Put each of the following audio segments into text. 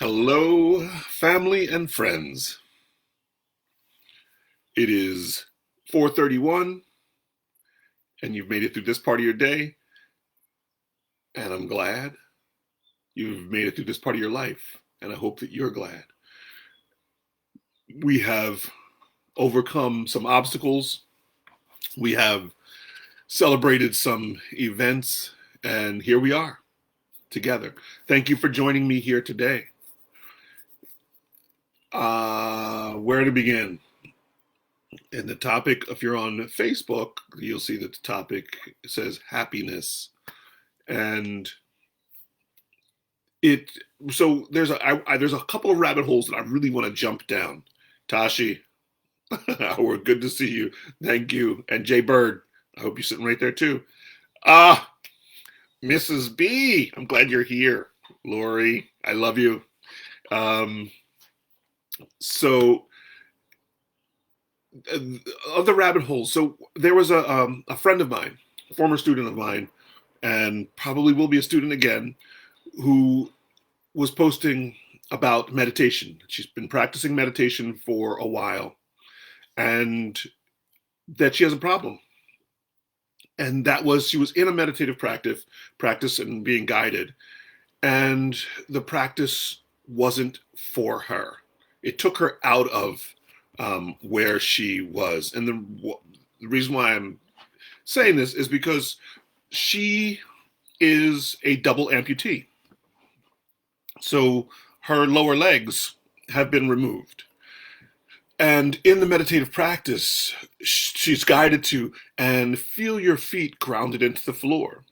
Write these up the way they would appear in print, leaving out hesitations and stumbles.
Hello, family and friends. It is 4:31 and you've made it through this part of your day, and I'm glad you've made it through this part of your life, and I hope that you're glad. We have overcome some obstacles. We have celebrated some events, and here we are together. Thank you for joining me here today. Where to begin? And the topic, if you're on Facebook, you'll see that the topic says happiness. And it so there's a couple of rabbit holes that I really want to jump down. Tashi, we're good to see you. Thank you. And Jay Bird, I hope you're sitting right there too. Ah, Mrs. B, I'm glad you're here. Lori, I love you. Um, so uh, of the rabbit holes, so there was a friend of mine, a former student of mine, and probably will be a student again, who was posting about meditation. She's been practicing meditation for a while, and that she has a problem. And that was she was in a meditative practice and being guided, and the practice wasn't for her. It took her out of where she was. And the reason why I'm saying this is because she is a double amputee. So her lower legs have been removed. And in the meditative practice, she's guided to and feel your feet grounded into the floor.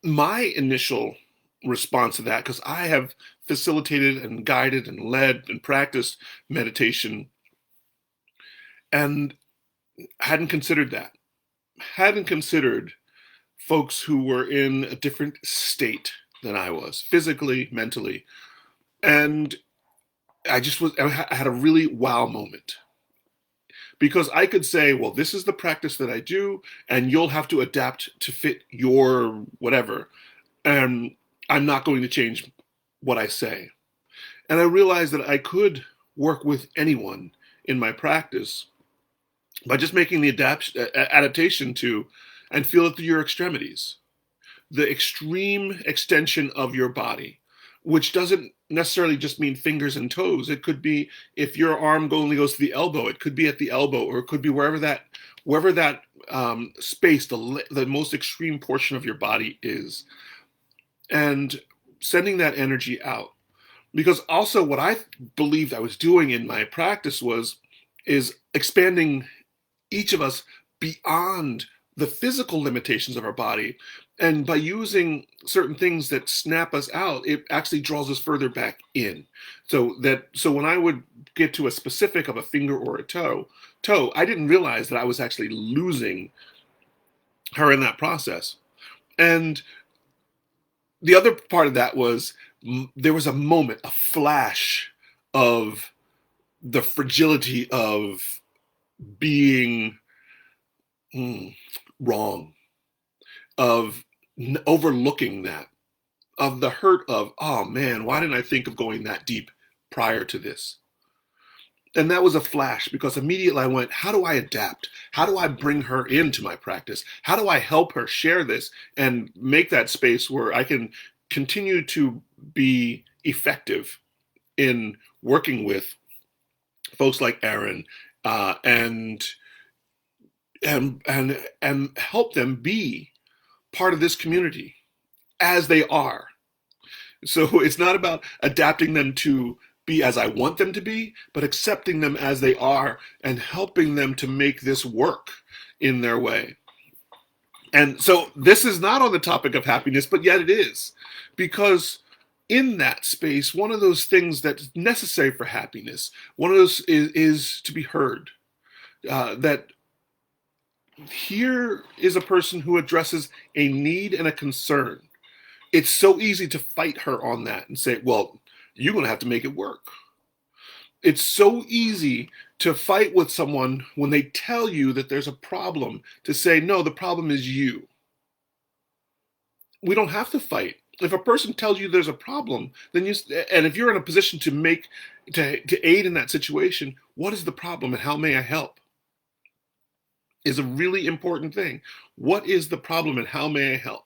My initial response to that, because I have facilitated and guided and led and practiced meditation and hadn't considered that, hadn't considered folks who were in a different state than I was, physically, mentally. And I had a really wow moment because I could say, well, this is the practice that I do, and you'll have to adapt to fit your whatever. And I'm not going to change what I say. And I realized that I could work with anyone in my practice by just making the adaptation to and feel it through your extremities, the extreme extension of your body, which doesn't necessarily just mean fingers and toes. It could be if your arm only goes to the elbow, it could be at the elbow, or it could be wherever that space, the most extreme portion of your body is, and sending that energy out. Because also what I believed I was doing in my practice is expanding each of us beyond the physical limitations of our body. And by using certain things that snap us out, it actually draws us further back in. So when I would get to a specific of a finger or a toe, I didn't realize that I was actually losing her in that process. And the other part of that was there was a moment, a flash of the fragility of being wrong, of overlooking that, of the hurt of, oh man, why didn't I think of going that deep prior to this? And that was a flash because immediately I went, how do I adapt? How do I bring her into my practice? How do I help her share this and make that space where I can continue to be effective in working with folks like Aaron, and and help them be part of this community as they are. So it's not about adapting them to be as I want them to be, but accepting them as they are and helping them to make this work in their way. And so this is not on the topic of happiness, but yet it is. Because in that space, one of those things that's necessary for happiness, one of those is to be heard. That here is a person who addresses a need and a concern. It's so easy to fight her on that and say, well, you're going to have to make it work. It's so easy to fight with someone when they tell you that there's a problem, to say, no, the problem is you. We don't have to fight. If a person tells you there's a problem, then and if you're in a position to aid in that situation, what is the problem and how may I help? Is a really important thing. What is the problem and how may I help?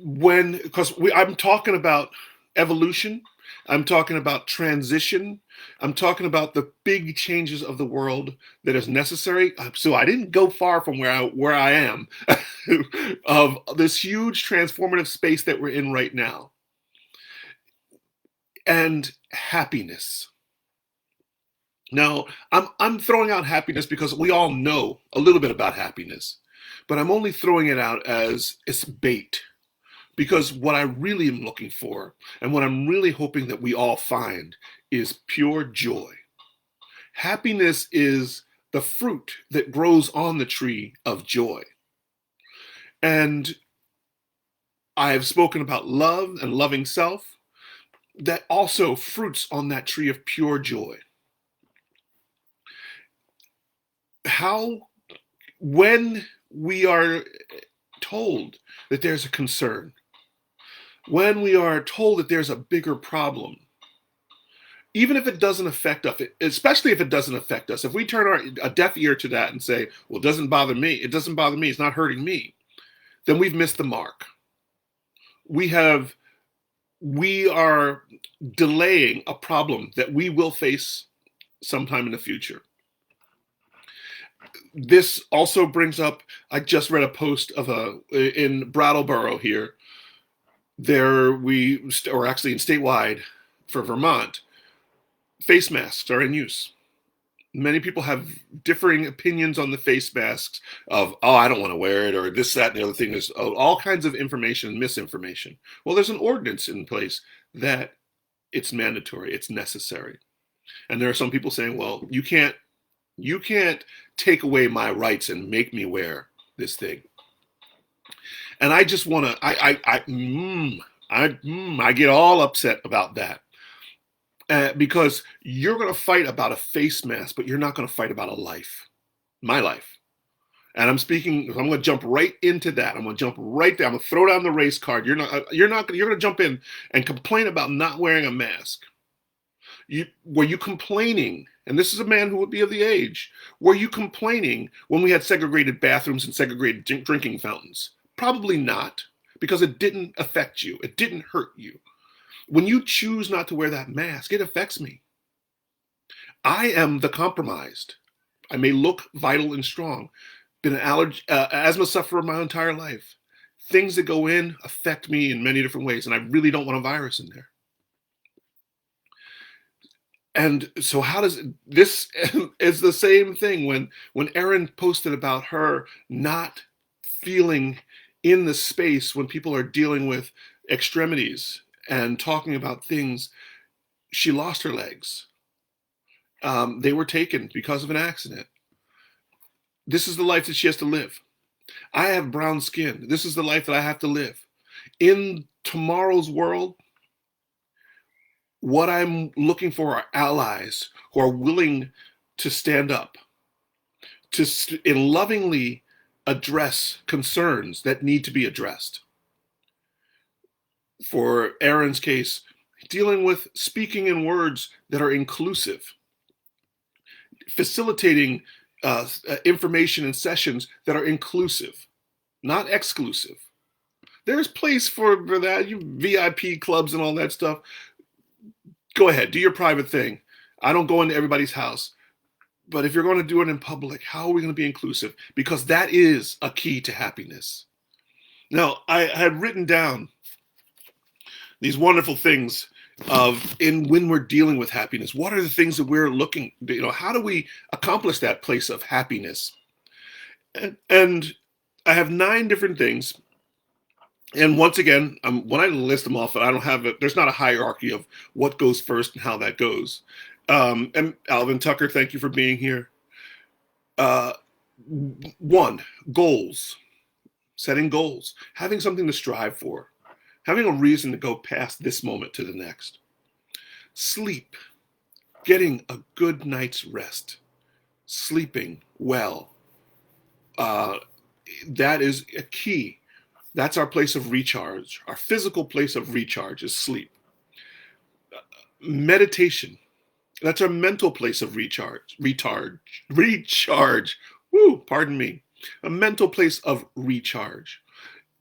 Because I'm talking about evolution, I'm talking about transition, I'm talking about the big changes of the world that is necessary. So I didn't go far from where I am of this huge transformative space that we're in right now. And happiness. Now, I'm throwing out happiness because we all know a little bit about happiness, but I'm only throwing it out as it's bait. Because what I really am looking for, and what I'm really hoping that we all find, is pure joy. Happiness is the fruit that grows on the tree of joy. And I have spoken about love and loving self, that also fruits on that tree of pure joy. When we are told that there's a concern, when we are told that there's a bigger problem, even if it doesn't affect us, especially if it doesn't affect us, if we turn a deaf ear to that and say, well, it doesn't bother me, it's not hurting me, then we've missed the mark. We are delaying a problem that we will face sometime in the future. This also brings up, I just read a post in Brattleboro here, or actually in statewide for Vermont, face masks are in use. Many people have differing opinions on the face masks of, oh, I don't want to wear it, or this, that, and the other thing. There's all kinds of information, misinformation. Well, there's an ordinance in place that it's mandatory, it's necessary. And there are some people saying, well, you can't take away my rights and make me wear this thing. And I just want to, I get all upset about that. Because you're going to fight about a face mask, but you're not going to fight about a life, my life. And I'm going to jump right into that. I'm going to jump right there. I'm going to throw down the race card. You're going to jump in and complain about not wearing a mask. Were you complaining? And this is a man who would be of the age. Were you complaining when we had segregated bathrooms and segregated drinking fountains? Probably not, because it didn't affect you. It didn't hurt you. When you choose not to wear that mask, it affects me. I am the compromised. I may look vital and strong. Been an asthma sufferer my entire life. Things that go in affect me in many different ways, and I really don't want a virus in there. And so this is the same thing when Erin posted about her not feeling in the space when people are dealing with extremities and talking about things. She lost her legs. They were taken because of an accident. This is the life that she has to live. I have brown skin. This is the life that I have to live. In tomorrow's world, what I'm looking for are allies who are willing to stand up, and lovingly address concerns that need to be addressed. For Erin's case, dealing with speaking in words that are inclusive, facilitating information and sessions that are inclusive, not exclusive. There's place for that, you VIP clubs and all that stuff. Go ahead, do your private thing. I don't go into everybody's house. But if you're going to do it in public, how are we going to be inclusive? Because that is a key to happiness. Now, I had written down these wonderful things when we're dealing with happiness. What are the things that we're looking, how do we accomplish that place of happiness? And I have 9 different things. And once again, when I list them off, there's not a hierarchy of what goes first and how that goes. And Alvin Tucker, thank you for being here. 1, goals. Setting goals. Having something to strive for. Having a reason to go past this moment to the next. Sleep. Getting a good night's rest. Sleeping well. That is a key. That's our place of recharge. Our physical place of recharge is sleep. Meditation, that's our mental place of recharge. Woo, pardon me. A mental place of recharge.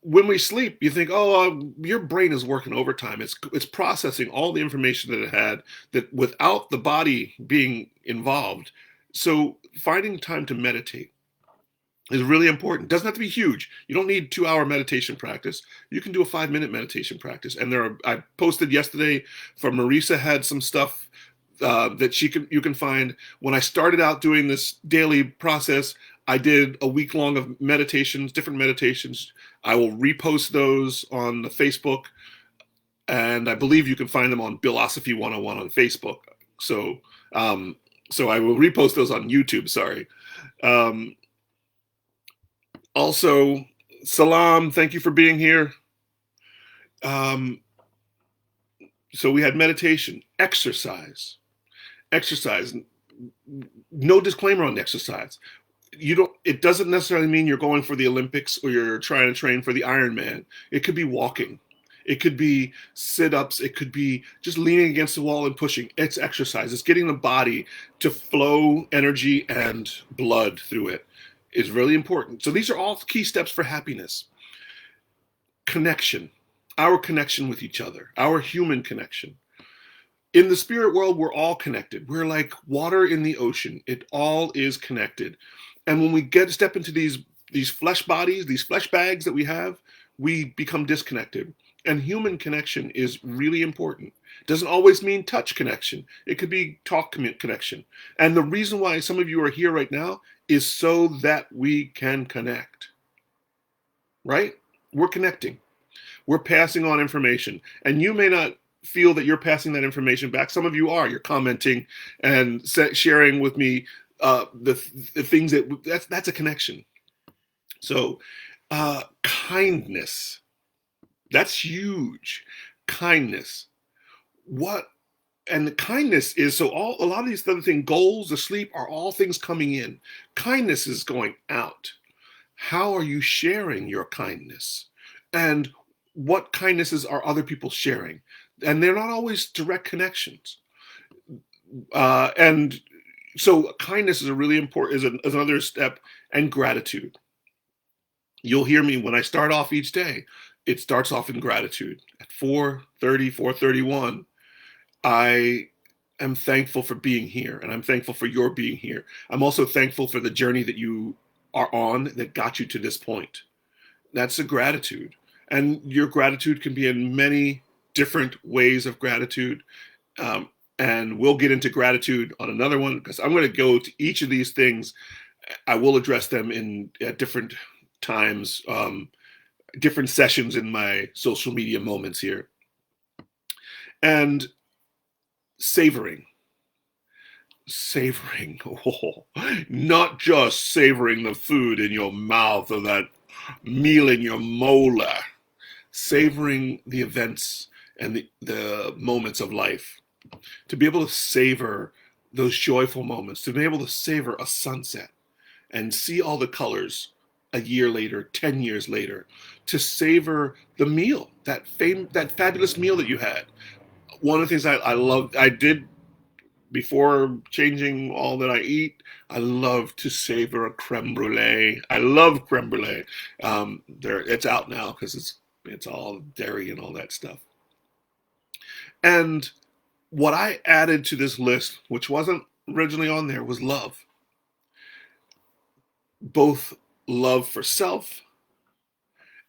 When we sleep, you think, oh, your brain is working overtime. It's processing all the information that it had that without the body being involved. So finding time to meditate is really important. Doesn't have to be huge. You don't need 2-hour meditation practice. You can do a 5-minute meditation practice. And I posted yesterday for Marisa had some stuff that you can find. When I started out doing this daily process, I did a week long of meditations, different meditations. I will repost those on the Facebook, and I believe you can find them on Billosophy 101 on Facebook. So I will repost those on YouTube. Sorry. Also, Salam, thank you for being here. So we had meditation, exercise. No disclaimer on exercise. It doesn't necessarily mean you're going for the Olympics or you're trying to train for the Ironman. It could be walking. It could be sit-ups. It could be just leaning against the wall and pushing. It's exercise. It's getting the body to flow energy and blood through it is really important. So these are all key steps for happiness. Connection, our connection with each other, our human connection. In the spirit world, we're all connected. We're like water in the ocean. It all is connected. And when we step into these flesh bodies, these flesh bags that we have, we become disconnected. And human connection is really important. Doesn't always mean touch connection. It could be talk connection. And the reason why some of you are here right now is so that we can connect. Right? We're connecting. We're passing on information. And you may not feel that you're passing that information back. Some of you are. You're commenting and sharing with me the things that's a connection. So kindness, that's huge. Kindness. And the kindness is, so a lot of these other things, goals, the sleep, are all things coming in. Kindness is going out. How are you sharing your kindness? And what kindnesses are other people sharing? And they're not always direct connections. And so kindness is a really important, is another step, and gratitude. You'll hear me when I start off each day. It starts off in gratitude. At 4:30, 4:31, I am thankful for being here, and I'm thankful for your being here. I'm also thankful for the journey that you are on that got you to this point. That's a gratitude. And your gratitude can be in many different ways of gratitude. And we'll get into gratitude on another one, because I'm going to go to each of these things. I will address them at different times, different sessions in my social media moments here. And savoring. Oh, not just savoring the food in your mouth or that meal in your molar. Savoring the events and the moments of life. To be able to savor those joyful moments, to be able to savor a sunset and see all the colors a year later, 10 years later, to savor the meal, that fabulous meal that you had. One of the things I did before changing all that I eat, I love to savor a creme brulee. I love creme brulee. It's out now because it's all dairy and all that stuff. And what I added to this list, which wasn't originally on there, was love. Both love for self,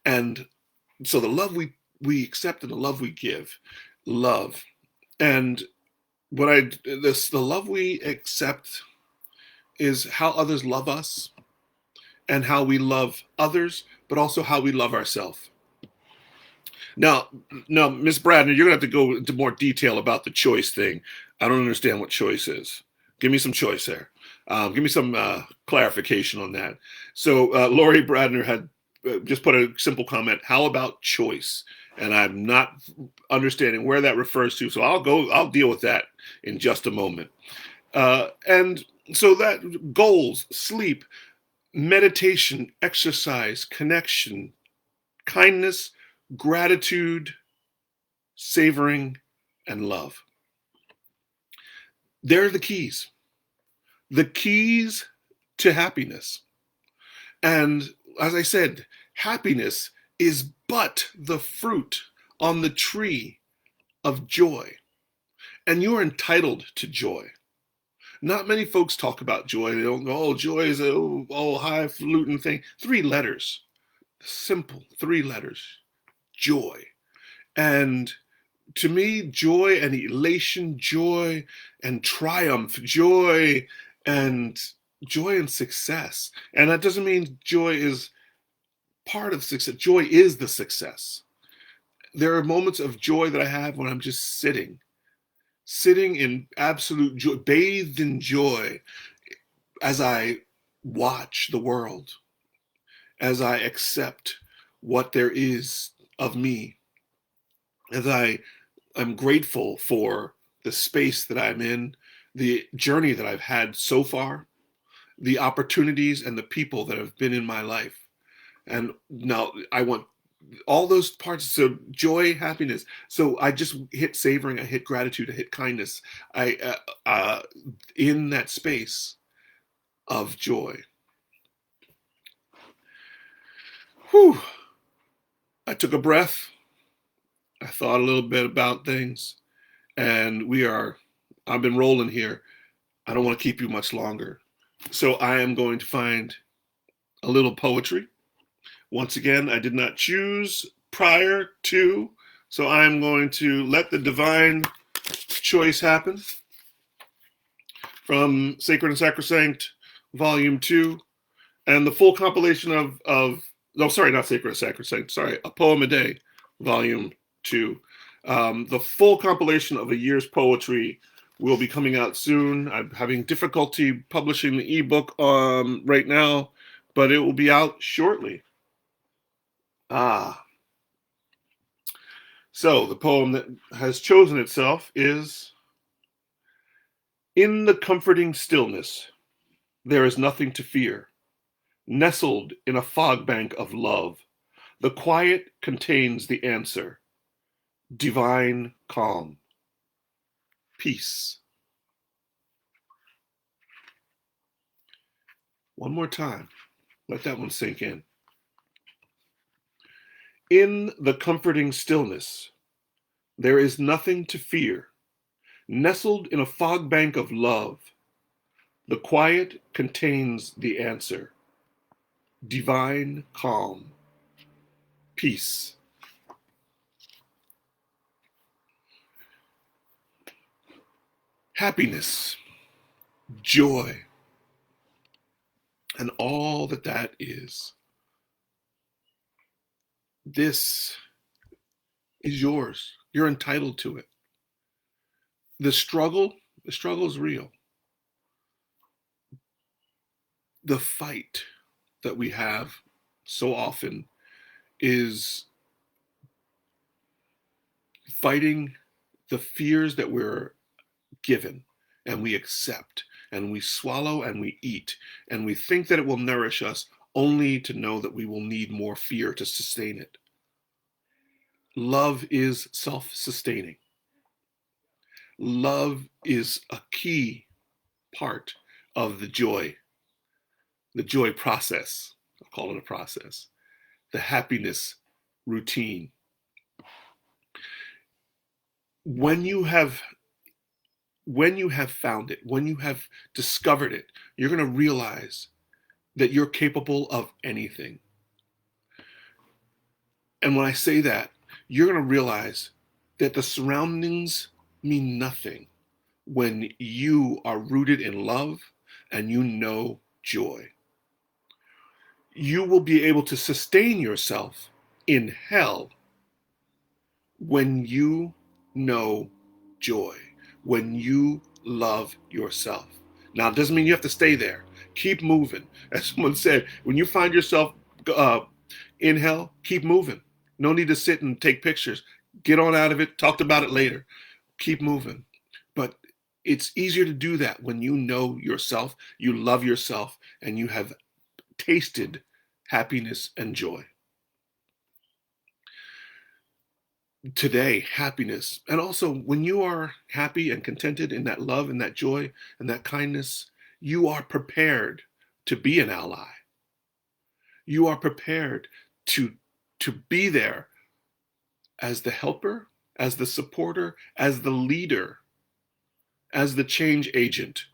and so the love we accept and the love we give. Love. And the love we accept is how others love us and how we love others, but also how we love ourselves. Now, Ms. Bradner, you're going to have to go into more detail about the choice thing. I don't understand what choice is. Give me some choice there. Give me some clarification on that. So Lori Bradner had just put a simple comment, how about choice? And I'm not understanding where that refers to. So I'll deal with that in just a moment. And so that goals, sleep, meditation, exercise, connection, kindness, gratitude, savoring, and love. They're the keys to happiness. And as I said, happiness is but the fruit on the tree of joy. And you are entitled to joy. Not many folks talk about joy. They don't go, oh, joy is a highfalutin thing. 3 letters, simple 3 letters, joy. And to me, joy and elation, joy and triumph, joy and success. And that doesn't mean joy is part of success. Joy is the success. There are moments of joy that I have when I'm just sitting in absolute joy, bathed in joy, as I watch the world, as I accept what there is of me, as I'm grateful for the space that I'm in, the journey that I've had so far, the opportunities and the people that have been in my life. And now I want all those parts. So joy, happiness. So I just hit savoring, I hit gratitude, I hit kindness. In that space of joy. Whew. I took a breath. I thought a little bit about things, and I've been rolling here. I don't want to keep you much longer. So I am going to find a little poetry. Once again, I did not choose prior to, so I'm going to let the divine choice happen. From Sacred and Sacrosanct, Volume 2, and the full compilation not Sacred and Sacrosanct, A Poem a Day, Volume 2. The full compilation of a year's poetry will be coming out soon. I'm having difficulty publishing the ebook right now, but it will be out shortly. So the poem that has chosen itself is: In the comforting stillness, there is nothing to fear. Nestled in a fog bank of love, the quiet contains the answer. Divine calm. Peace. One more time. Let that one sink in. In the comforting stillness, there is nothing to fear. Nestled in a fog bank of love, the quiet contains the answer. Divine calm. Peace. Happiness, joy, and all that is. This is yours. You're entitled to it. The struggle is real. The fight that we have so often is fighting the fears that we're given and we accept and we swallow and we eat and we think that it will nourish us, only to know that we will need more fear to sustain it. Love is self-sustaining. Love is a key part of the joy process. I'll call it a process. The happiness routine. When you have found it, when you have discovered it, you're going to realize that you're capable of anything. And when I say that, you're going to realize that the surroundings mean nothing when you are rooted in love and you know joy. You will be able to sustain yourself in hell when you know joy, when you love yourself. Now, it doesn't mean you have to stay there. Keep moving. As someone said, when you find yourself in hell, keep moving. No need to sit and take pictures. Get on out of it. Talk about it later. Keep moving. But it's easier to do that when you know yourself, you love yourself, and you have tasted happiness and joy. today, happiness. And also, when you are happy and contented in that love and that joy and that kindness, you are prepared to be an ally. You are prepared to be there as the helper, as the supporter, as the leader, as the change agent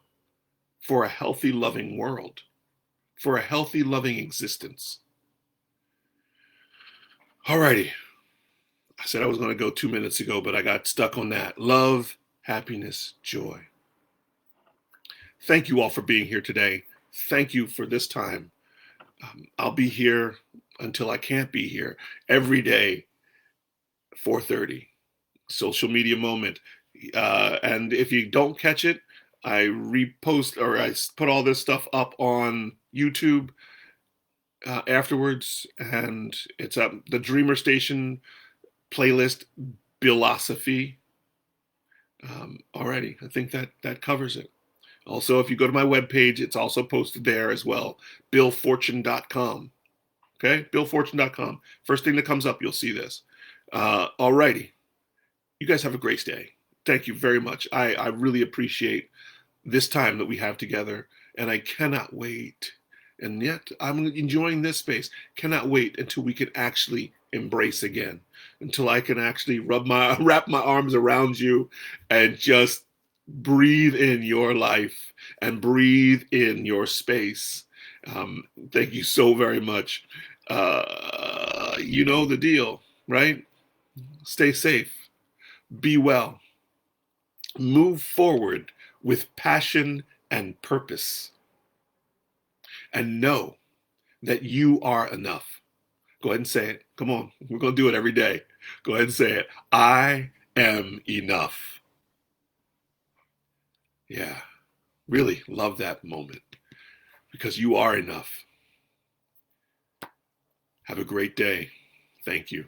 for a healthy, loving world, for a healthy, loving existence. Alrighty. I said I was going to go 2 minutes ago, but I got stuck on that. Love, happiness, joy. Thank you all for being here today. Thank you for this time. I'll be here until I can't be here every day, 4:30. Social media moment. And if you don't catch it, I repost or I put all this stuff up on YouTube afterwards, and it's up the Dreamer Station playlist, Philosophy. Alrighty, I think that covers it. Also, if you go to my webpage, it's also posted there as well, BillFortune.com. Okay, BillFortune.com. First thing that comes up, you'll see this. Alrighty, you guys have a great day. Thank you very much. I really appreciate this time that we have together, and I cannot wait. And yet, I'm enjoying this space. Cannot wait until we can actually embrace again, until I can actually wrap my arms around you and just breathe in your life and breathe in your space. Thank you so very much. You know the deal, right? Stay safe, be well, move forward with passion and purpose, and know that you are enough. Go ahead and say it. Come on, we're going to do it every day. Go ahead and say it. I am enough. Yeah, really love that moment because you are enough. Have a great day. Thank you.